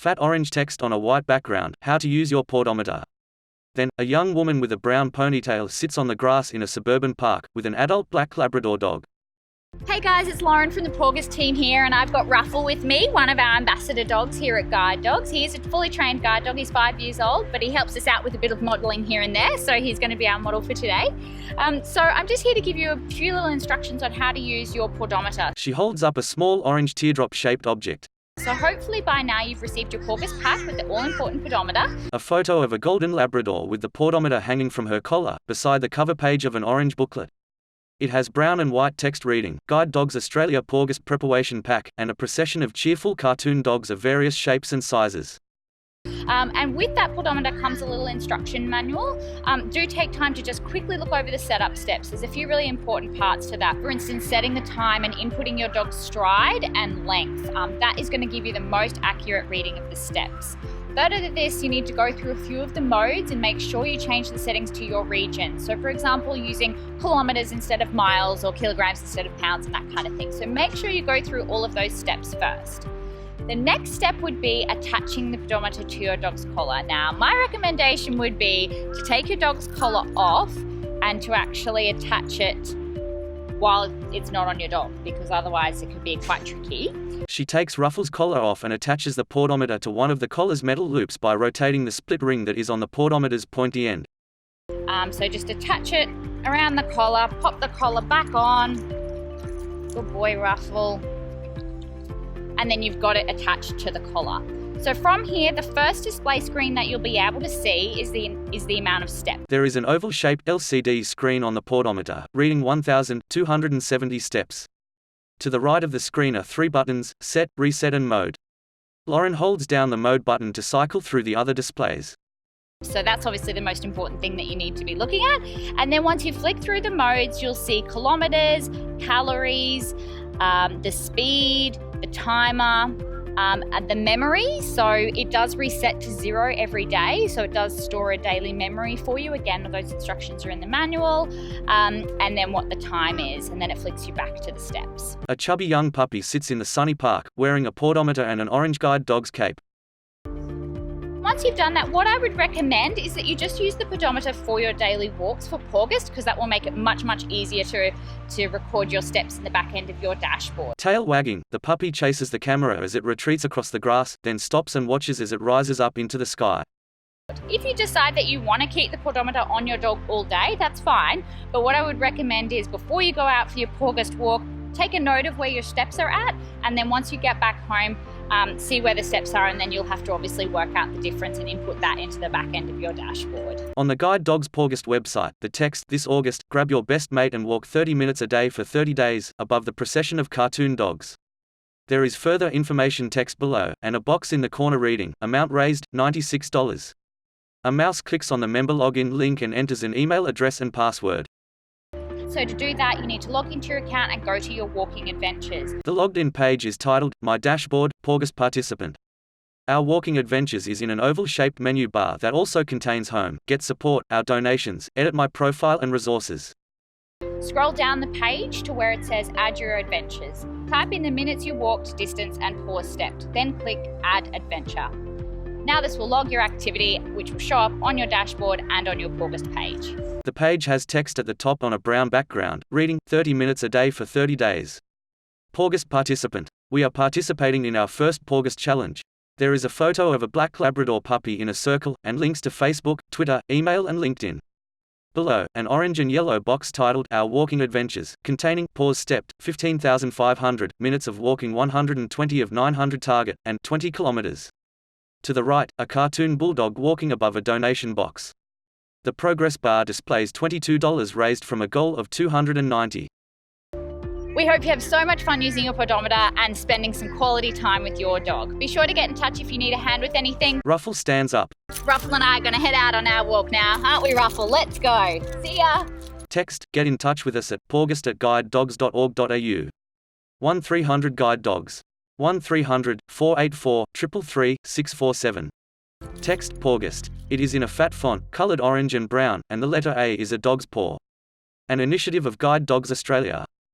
Fat orange text on a white background, how to use your PAWdometer. Then, a young woman with a brown ponytail sits on the grass in a suburban park, with an adult black Labrador dog. Hey guys, it's Lauren from the Porgus team here, and I've got Ruffle with me, one of our ambassador dogs here at Guide Dogs. He is a fully trained guide dog. He's 5 years old, but he helps us out with a bit of modelling here and there, so he's going to be our model for today. So I'm just here to give you a few little instructions on how to use your PAWdometer. She holds up a small orange teardrop-shaped object. So hopefully by now you've received your Porgus pack with the all-important PAWdometer. A photo of a golden Labrador with the PAWdometer hanging from her collar, beside the cover page of an orange booklet. It has brown and white text reading, Guide Dogs Australia Porgus Preparation Pack, and a procession of cheerful cartoon dogs of various shapes and sizes. And with that PAWdometer comes a little instruction manual. Do take time to just quickly look over the setup steps. There's a few really important parts to that. For instance, setting the time and inputting your dog's stride and length. That is going to give you the most accurate reading of the steps. Further to this, you need to go through a few of the modes and make sure you change the settings to your region. So for example, using kilometers instead of miles or kilograms instead of pounds and that kind of thing. So make sure you go through all of those steps first. The next step would be attaching the PAWdometer to your dog's collar. Now, my recommendation would be to take your dog's collar off and to actually attach it while it's not on your dog, because otherwise it could be quite tricky. She takes Ruffle's collar off and attaches the PAWdometer to one of the collar's metal loops by rotating the split ring that is on the PAWdometer's pointy end. So just attach it around the collar, pop the collar back on. Good boy, Ruffle. And then you've got it attached to the collar. So from here, the first display screen that you'll be able to see is the amount of steps. There is an oval-shaped LCD screen on the PAWdometer, reading 1,270 steps. To the right of the screen are 3 buttons, Set, Reset and Mode. Lauren holds down the Mode button to cycle through the other displays. So that's obviously the most important thing that you need to be looking at. And then once you flick through the modes, you'll see kilometers, calories, the speed, the timer, the memory. So it does reset to 0 every day, so it does store a daily memory for you. Again, those instructions are in the manual, and then what the time is, and then it flicks you back to the steps. A chubby young puppy sits in the sunny park, wearing a PAWdometer and an orange Guide Dog's cape. Once you've done that, what I would recommend is that you just use the PAWdometer for your daily walks for Porgus, because that will make it much easier to record your steps in the back end of your dashboard. Tail wagging, the puppy chases the camera as it retreats across the grass, then stops and watches as it rises up into the sky. If you decide that you want to keep the PAWdometer on your dog all day, that's fine. But what I would recommend is before you go out for your Porgus walk, take a note of where your steps are at, and then once you get back home, see where the steps are, and then you'll have to obviously work out the difference and input that into the back end of your dashboard. On the Guide Dogs Porgus website, the text, "This August, grab your best mate and walk 30 minutes a day for 30 days, above the procession of cartoon dogs." There is further information text below, and a box in the corner reading, amount raised, $96. A mouse clicks on the member login link and enters an email address and password. So to do that, you need to log into your account and go to your walking adventures. The logged-in page is titled, My Dashboard, Porgus Participant. Our Walking Adventures is in an oval-shaped menu bar that also contains Home, Get Support, Our Donations, Edit My Profile and Resources. Scroll down the page to where it says Add Your Adventures. Type in the minutes you walked, distance and pause stepped, then click Add Adventure. Now this will log your activity, which will show up on your dashboard and on your Porgus page. The page has text at the top on a brown background, reading, 30 minutes a day for 30 days. Porgus Participant. We are participating in our first Porgus Challenge. There is a photo of a black Labrador puppy in a circle, and links to Facebook, Twitter, email and LinkedIn. Below, an orange and yellow box titled Our Walking Adventures, containing pause stepped, 15,500 minutes of walking, 120 of 900 target, and 20 kilometers. To the right, a cartoon bulldog walking above a donation box. The progress bar displays $22 raised from a goal of $290. We hope you have so much fun using your PAWdometer and spending some quality time with your dog. Be sure to get in touch if you need a hand with anything. Ruffle stands up. Ruffle and I are going to head out on our walk now, aren't we, Ruffle? Let's go. See ya. Text, get in touch with us at porgus@guidedogs.org.au. 1300 Guide Dogs. 1300-484-333-647. Text, Porgus. It is in a fat font, coloured orange and brown, and the letter A is a dog's paw. An initiative of Guide Dogs Australia.